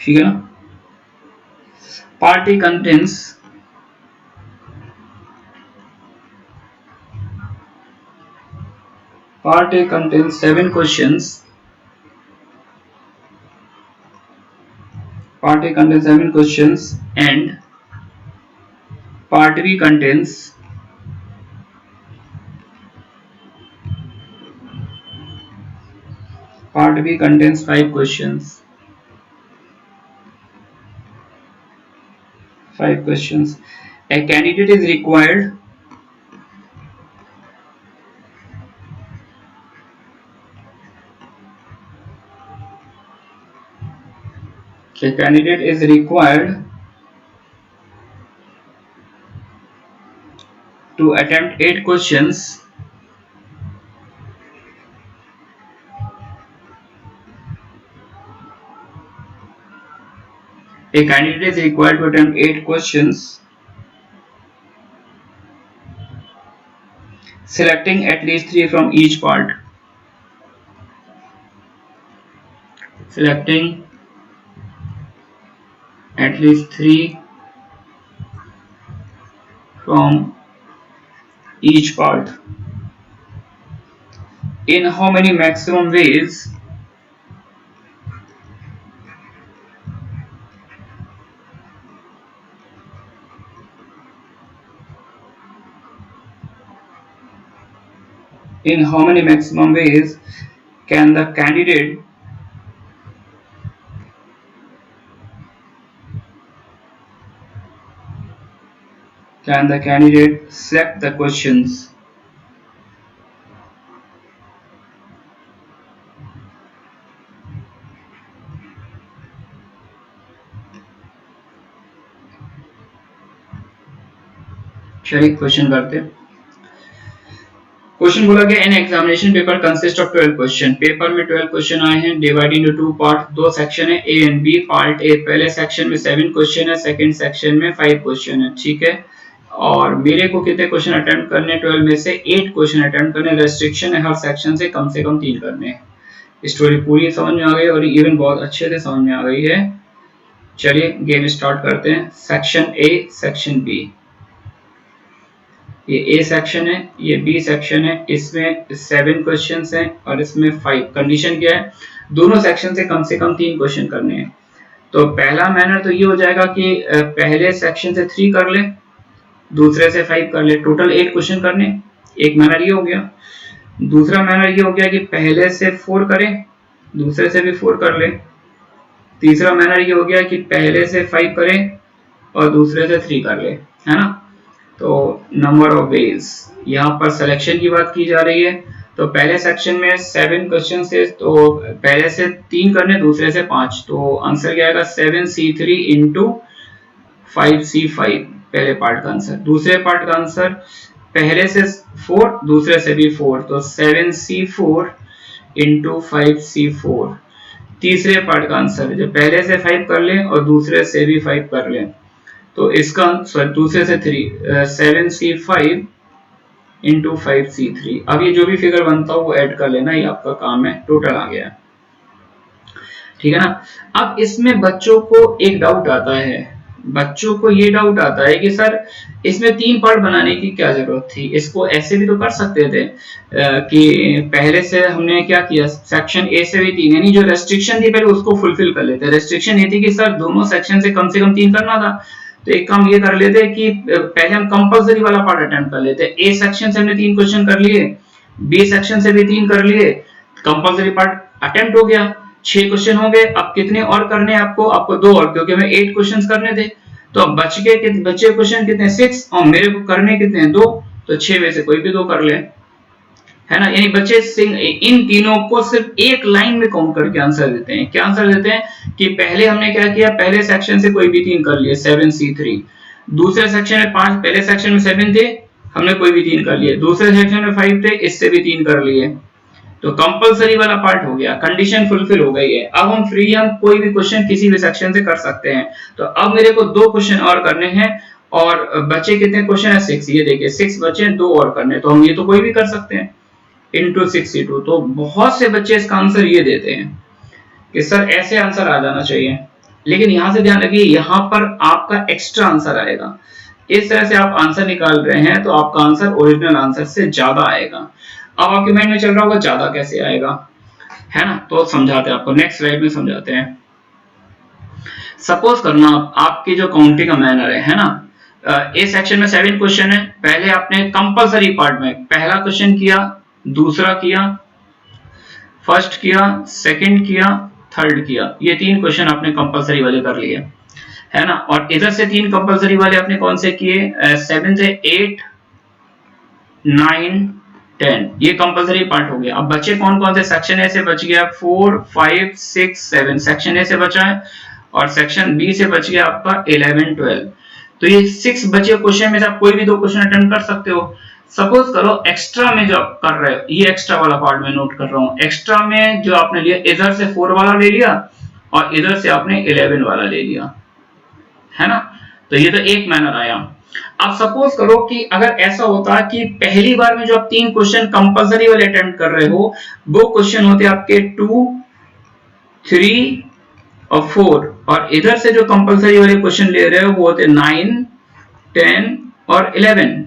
S1: ठीक है ना। Part A contains 7 questions। Part A contains 7 questions and Part B contains five questions. Five questions. A candidate is required to attempt 8 questions A candidate is required to attempt 8 questions, selecting at least 3 from each part. Selecting at least 3 from each part. In how many maximum ways can the candidate select the questions? चलिए question करते हैं। Question बोला गया in examination paper consist of 12 question. Paper में 12 question आए हैं, divide into 2 part. 2 section है A and B. Part A पहले सेक्शन में 7 क्वेश्चन है, सेकंड सेक्शन में 5 क्वेश्चन है, ठीक है। और मेरे को कितने क्वेश्चन अटेम्प्ट करने 12 में से 8 क्वेश्चन अटेम्प्ट करने। रेस्ट्रिक्शन है हर सेक्शन से कम 3 करने हैं। स्टोरी पूरी समझ में आ गई और इवन बहुत अच्छे से समझ में आ गई है। चलिए गेम स्टार्ट करते हैं। Section A, section B. ये ए सेक्शन है, ये बी सेक्शन है। इसमें 7 क्वेश्चंस हैं और इसमें 5। कंडीशन क्या है? दोनों सेक्शन से कम 3 क्वेश्चन करने हैं। तो पहला मैनर तो ये हो जाएगा कि पहले सेक्शन से 3 कर ले, दूसरे से 5 कर ले, टोटल 8 क्वेश्चन करने। एक मैनर ये हो गया। दूसरा मैनर ये हो गया कि पहले से 4 करें, दूसरे से भी 4 कर ले। तीसरा मैनर ये हो गया कि पहले से 5 करें और दूसरे से 3 कर ले, है ना। तो नंबर ऑफ वेज, यहाँ पर सिलेक्शन की बात की जा रही है। तो पहले सेक्शन में 7 क्वेश्चन है, तो पहले से 3 करने, दूसरे से 5। तो आंसर क्या आएगा? 7C3 इंटू 5C5 पहले पार्ट का आंसर। दूसरे पार्ट का आंसर पहले से 4, दूसरे से भी 4, तो 7C4 इंटू 5C4। तीसरे पार्ट का आंसर जो पहले से 5 कर ले और दूसरे से भी 5 कर ले, तो इसका दूसरे से 3, 7C5 इंटू 5C3। अब ये जो भी फिगर बनता हो वो ऐड कर लेना, ये आपका काम है। टोटल आ गया, ठीक है ना। अब इसमें बच्चों को एक डाउट आता है, बच्चों को ये डाउट आता है कि सर इसमें 3 पार्ट बनाने की क्या जरूरत थी? इसको ऐसे भी तो कर सकते थे कि पहले से हमने क्या किया, सेक्शन ए से भी 3, यानी जो रेस्ट्रिक्शन थी पहले उसको फुलफिल कर लेते। रेस्ट्रिक्शन ये थी कि सर दोनों सेक्शन से कम 3 करना था। तो एक काम ये कर लेते कि पहले हम कंपलसरी वाला पार्ट अटेम्प्ट कर लेते। ए सेक्शन से हमने 3 क्वेश्चन कर लिए, बी सेक्शन से भी 3 कर लिए, कंपलसरी पार्ट अटेम्प्ट हो गया, 6 क्वेश्चन हो गए। अब कितने और करने हैं आपको 2 और, क्योंकि हमें 8 क्वेश्चन करने थे। तो अब बचे क्वेश्चन कितने? 6, और मेरे को करने कितने हैं? 2। तो 6 में से कोई भी 2 कर ले, है ना। यानी बच्चे इन तीनों को सिर्फ एक लाइन में काउंट करके आंसर देते हैं। क्या आंसर देते हैं कि पहले हमने क्या किया, पहले सेक्शन से कोई भी 3 कर लिए, 7C3। दूसरे सेक्शन में 5, पहले सेक्शन में 7 थे, हमने कोई भी 3 कर लिए। दूसरे सेक्शन में 5 थे, इससे भी 3 कर लिए। तो कंपलसरी वाला पार्ट हो गया, कंडीशन फुलफिल हो गई है। अब हम फ्री, हम कोई भी क्वेश्चन किसी भी सेक्शन से कर सकते हैं। तो अब मेरे को 2 क्वेश्चन और करने हैं, और बचे कितने क्वेश्चन है? 6। ये देखिए 6 बचे, 2 और करने, तो हम ये तो कोई भी कर सकते हैं, इंटू 62। तो बहुत से बच्चे इसका आंसर ये देते हैं कि सर ऐसे आंसर आ जाना चाहिए, लेकिन यहां से ध्यान रखिए, यहां पर आपका एक्स्ट्रा आंसर आएगा। इस तरह से आप आंसर निकाल रहे हैं तो आपका आंसर ओरिजिनल आंसर से ज्यादा आएगा। अब आपके माइंड में चल रहा होगा ज्यादा कैसे आएगा, है ना। तो समझाते हैं आपको, नेक्स्ट स्लाइड में समझाते हैं। सपोज करना आपकी जो काउंटिंग का मैनर है ना, ए सेक्शन में 7 क्वेश्चन है। पहले आपने कंपलसरी पार्ट में पहला क्वेश्चन किया, दूसरा किया, फर्स्ट किया, सेकंड किया, थर्ड किया। ये 3 क्वेश्चन आपने कंपलसरी वाले कर लिए, है ना। और इधर से 3 कंपलसरी वाले आपने कौन से किए, 7 से 8, 9, 10, ये कंपलसरी पार्ट हो गया। अब बचे कौन कौन से, सेक्शन ए से बच गया 4, 5, 6, 7, सेक्शन ए से बचा है, और सेक्शन बी से बच गया आपका 11, 12। तो ये 6 बचे क्वेश्चन में से आप कोई भी 2 क्वेश्चन अटेम्प्ट कर सकते हो। सपोज करो एक्स्ट्रा में जो आप कर रहे हो, ये एक्स्ट्रा वाला पार्ट में नोट कर रहा हूँ, एक्स्ट्रा में जो आपने लिया, इधर से 4 वाला ले लिया और इधर से आपने 11 वाला ले लिया, है ना। तो ये तो एक मैनर आया। अब सपोज करो कि अगर ऐसा होता कि पहली बार में जो आप 3 क्वेश्चन कंपलसरी वाले अटेम्प्ट कर रहे हो, वो क्वेश्चन होते आपके 2, 3 और 4, और इधर से जो कंपलसरी वाले क्वेश्चन ले रहे हो वो होते 9, 10 और 11।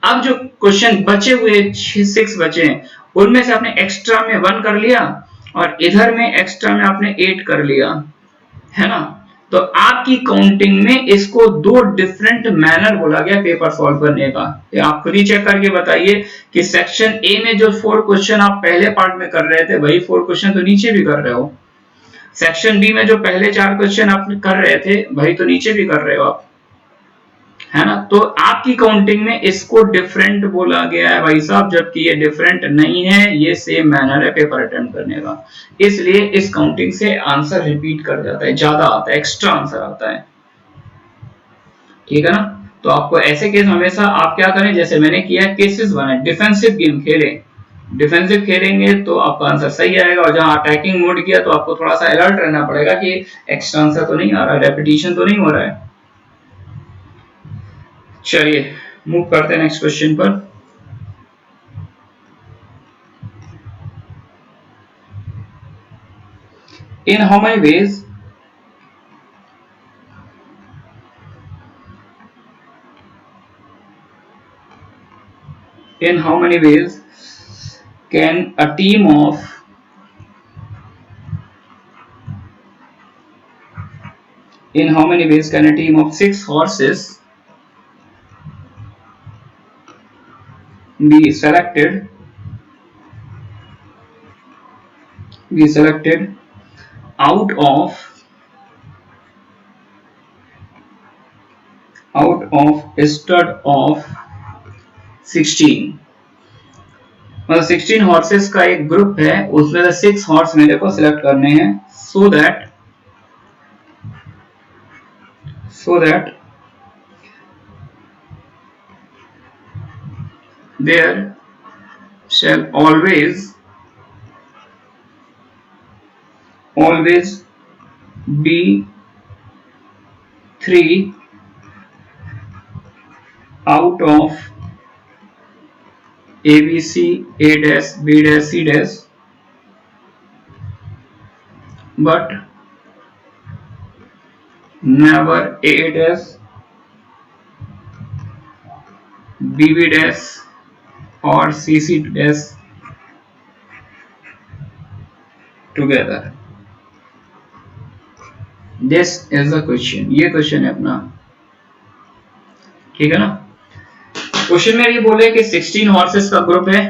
S1: अब जो क्वेश्चन बचे हुए 6 बचे हैं, उनमें से आपने एक्स्ट्रा में 1 कर लिया और इधर में एक्स्ट्रा में आपने 8 कर लिया, है ना। तो आपकी काउंटिंग में इसको 2 डिफरेंट मैनर बोला गया पेपर सॉल्व करने का। ये आप खुद ही चेक करके बताइए कि सेक्शन ए में जो 4 क्वेश्चन आप पहले पार्ट में कर रहे थे, वही 4 क्वेश्चन तो नीचे भी कर रहे हो। सेक्शन बी में जो पहले 4 क्वेश्चन आप कर रहे थे, वही तो नीचे भी कर रहे हो आप, है ना। तो आपकी काउंटिंग में इसको डिफरेंट बोला गया है भाई साहब, जबकि ये डिफरेंट नहीं है, ये सेम मैनर है पेपर अटेम्प्ट करने का। इसलिए इस काउंटिंग से आंसर रिपीट कर जाता है, ज्यादा आता है, एक्स्ट्रा आंसर आता है, ठीक है ना। तो आपको ऐसे केस हमेशा आप क्या करें, जैसे मैंने किया, केसेस बनाए, डिफेंसिव गेम खेले, डिफेंसिव खेलेंगे तो आपका आंसर सही आएगा। और जहां अटैकिंग मोड किया तो आपको थोड़ा सा अलर्ट रहना पड़ेगा कि एक्स्ट्रा आंसर तो नहीं आ रहा, रेपिटेशन तो नहीं हो रहा है। चलिए मूव करते हैं नेक्स्ट क्वेश्चन पर। In how many ways in how many ways can a team of in how many ways can a team of 6 horses be selected out of a stud of 16। मतलब 16 horses का एक group है, उसमें से 6 horse मेरे को select करने हैं, so that there shall always be 3 out of A, B, C, A dash, B dash, C dash, but never A dash, B, B dash or C, C dash together। This is the question, ये question है अपना, ठीक है ना। Question में ये बोले कि 16 हॉर्सेस का ग्रुप है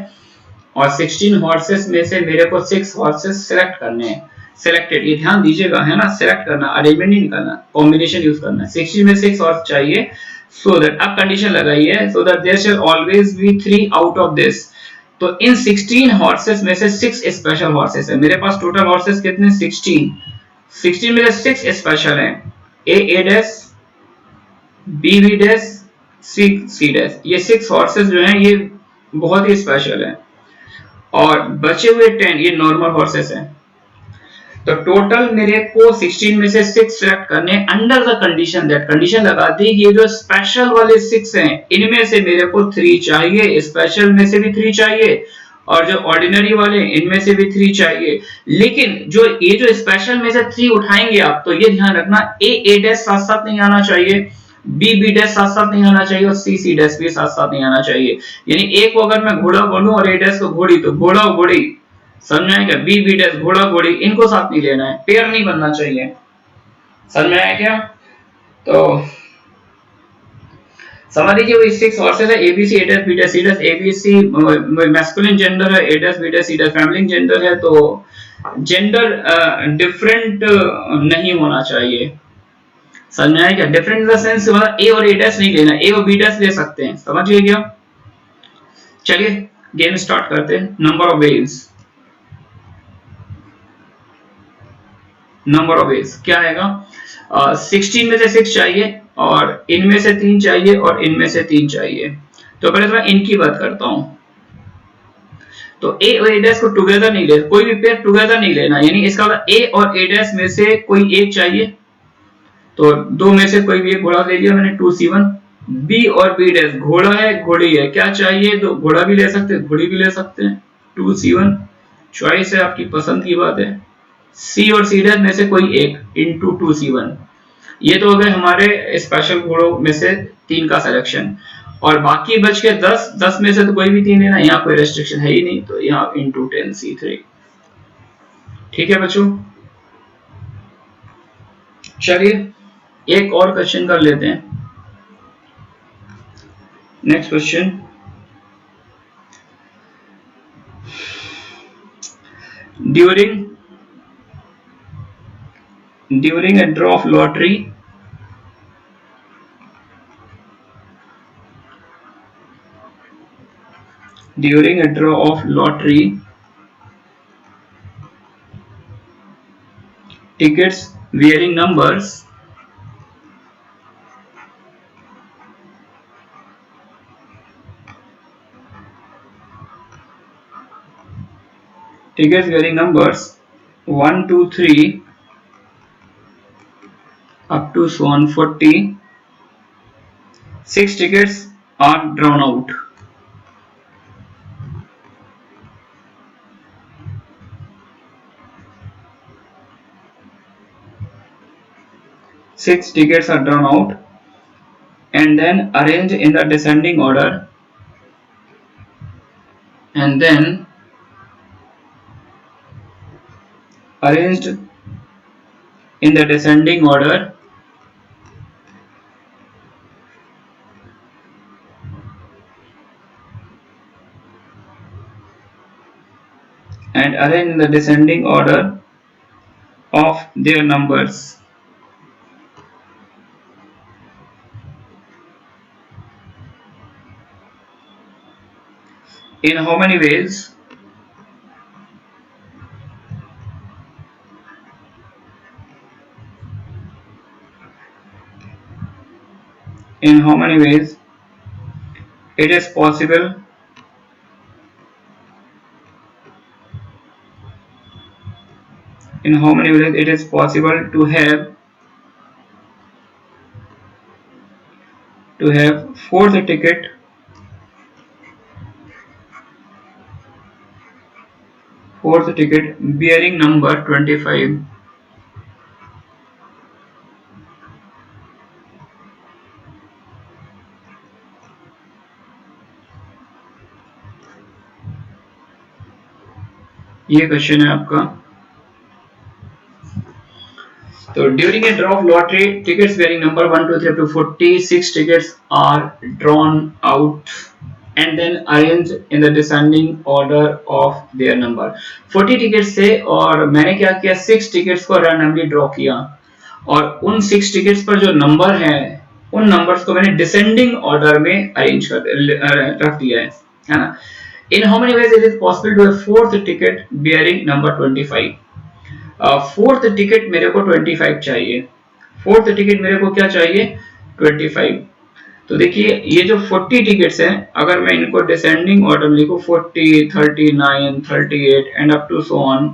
S1: और 16 हॉर्सेस में से मेरे को 6 हॉर्सेस सिलेक्ट करने हैं। सिलेक्टेड, ये ध्यान दीजिएगा, है ना, सिलेक्ट करना, अरेंजमेंट नहीं निकालना, कॉम्बिनेशन यूज करना है। 16 में 6 हॉर्स चाहिए, सो दैट अब कंडीशन लगाइए, so that there shall always be 3 out of this. तो इन 16 हॉर्सेस में से 6 स्पेशल हॉर्सेस है। मेरे पास टोटल हॉर्सेस कितने, 16 में से 6 स्पेशल हैं, A dash, B dash, C dash. ये 6 हॉर्सेस जो हैं ये बहुत ही स्पेशल है, और बचे हुए 10 ये नॉर्मल हॉर्सेस हैं। तो टोटल मेरे को 16 में से 6 सिलेक्ट करने, under the condition that, condition लगा दी ये जो स्पेशल वाले 6 हैं इनमें से मेरे को 3 चाहिए, स्पेशल में से भी 3 चाहिए, और जो ऑर्डिनरी वाले इनमें से भी 3 चाहिए। लेकिन जो ये जो स्पेशल में से 3 उठाएंगे आप, तो ये ध्यान रखना ए डैश साथ साथ नहीं आना चाहिए, बी डैश साथ साथ नहीं आना चाहिए, और सी डैश भी साथ साथ नहीं आना चाहिए। यानी एक को अगर मैं घोड़ा बोलूं और ए डैश को घोड़ी, तो घोड़ा और घोड़ी, समझ में आया क्या, बी डैश घोड़ा घोड़ी, इनको साथ नहीं लेना है, पेयर नहीं बनना चाहिए, समझ में आया क्या। तो समझ लीजिए वो 6 हॉर्सेस है, एबीसी, एडस, बीटा, सीडस, एबीसी मैस्कुलिन जेंडर है, एडस, बीटा, सीडस फैमिली जेंडर है, तो जेंडर डिफरेंट नहीं होना चाहिए। समझ में आया क्या? डिफरेंट इन द सेंस मतलब ए और एडस नहीं लेना, ए और बीटस ले सकते हैं, समझ गए क्या? चलिए गेम स्टार्ट करते हैं। Number of waves, number of waves क्या आएगा? 16 में से 6 चाहिए और इनमें से 3 चाहिए और इनमें से 3 चाहिए। तो पहले थोड़ा इनकी बात करता हूं। तो ए और ए डैश को टुगेदर नहीं ले, कोई भी पेयर टुगेदर नहीं लेना, यानी इसका मतलब ए और ए डैश में से कोई एक चाहिए, तो दो में से कोई भी एक घोड़ा ले लिया मैंने, 2c1। बी और बी डैश, घोड़ा है घोड़ी है, क्या चाहिए? तो घोड़ा भी ले सकते हैं घोड़ी भी ले सकते हैं, 2c1 चॉइस है, आपकी पसंद की बात है। सी और सी डैश में से कोई एक इंटू 2c1। ये तो हो गए हमारे स्पेशल घोड़ों में से 3 का सिलेक्शन, और बाकी बच के 10 में से तो कोई भी 3 लेना, यहाँ कोई रेस्ट्रिक्शन है ही नहीं, तो यहाँ इंटू 10c3। ठीक है बच्चों, चलिए एक और क्वेश्चन कर लेते हैं। Next question, during a draw of lottery, during a draw of lottery, tickets bearing numbers tickets bearing numbers 1 2 3 up to so on 40, 6 tickets are drawn out. Six tickets are drawn out and then arranged in the descending order, and then arranged in the descending order and arranged in the descending order of their numbers. In how many ways? In how many ways it is possible in how many ways it is possible to have fourth ticket bearing number 25. ये question है आपका। तो during A draw of lottery, tickets bearing number 1 2 3 up to 46 tickets are drawn out and then arranged in the descending order of their number. 40 tickets थे और मैंने क्या किया, 6 tickets को रैंडमली ड्रॉ किया और उन 6 टिकट्स पर जो नंबर है उन नंबर्स को मैंने डिसेंडिंग ऑर्डर में अरेंज कर रख दिया है ना। In how many ways it is possible to have fourth ticket bearing number 25? Fourth ticket मेरे को 25 चाहिए, फोर्थ टिकट मेरे को क्या चाहिए, 25। तो देखिए ये जो 40 टिकट्स हैं, अगर मैं इनको डिसेंडिंग ऑर्डर में लिखूं 40 39 38 and up to so on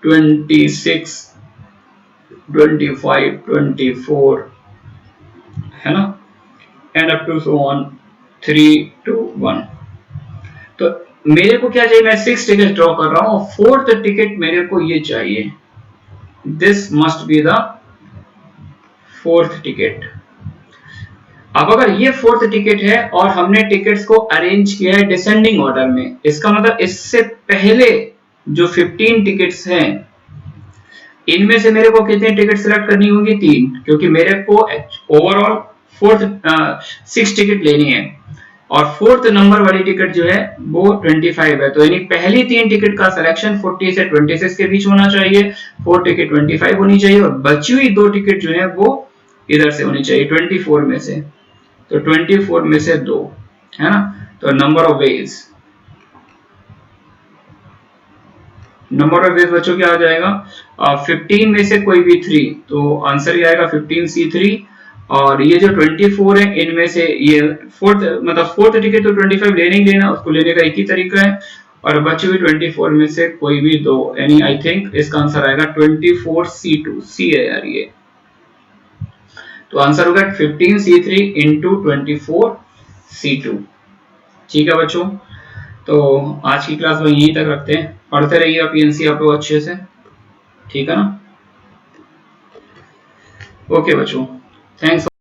S1: 26 25 24 है ना, and up to so on 3 2 1, तो मेरे को क्या चाहिए, मैं 6 टिकट ड्रॉ कर रहा हूं, फोर्थ टिकट मेरे को ये चाहिए, this must be the fourth ticket. अब अगर ये फोर्थ टिकट है और हमने टिकट्स को अरेंज किया है डिसेंडिंग ऑर्डर में, इसका मतलब इससे पहले जो 15 टिकट्स हैं इनमें से मेरे को कितने टिकट सिलेक्ट करनी होंगी, 3, क्योंकि मेरे को ओवरऑल फोर्थ 6 टिकट लेनी है और फोर्थ नंबर वाली टिकट जो है वो 25 है, तो यानी पहली 3 टिकट का सिलेक्शन 40 से 26 के बीच होना चाहिए, 4 टिकट 25 होनी चाहिए और बची हुई 2 टिकट जो है वो इधर से होनी चाहिए 24 में से, तो 24 में से 2, है ना। तो नंबर ऑफ वेज, बच्चों क्या आ जाएगा, 15 में से कोई भी 3, तो आंसर ये आएगा 15C3। और ये जो 24 है इनमें से ये फोर्थ मतलब फोर्थ टिकट तो 25 लेना ही लेना, उसको लेने का एक ही तरीका है, और बची हुई 24 में से कोई भी 2, यानी आई थिंक इसका आंसर आएगा 24C2, सी है यार ये, तो आंसर होगा 15C3 इंटू 24C2। ठीक है बच्चों, तो आज की क्लास में यहीं तक रखते हैं, पढ़ते रहिए आप एनसीईआरटी को अच्छे से, ठीक है ना। ओके बच्चों, थैंक्स।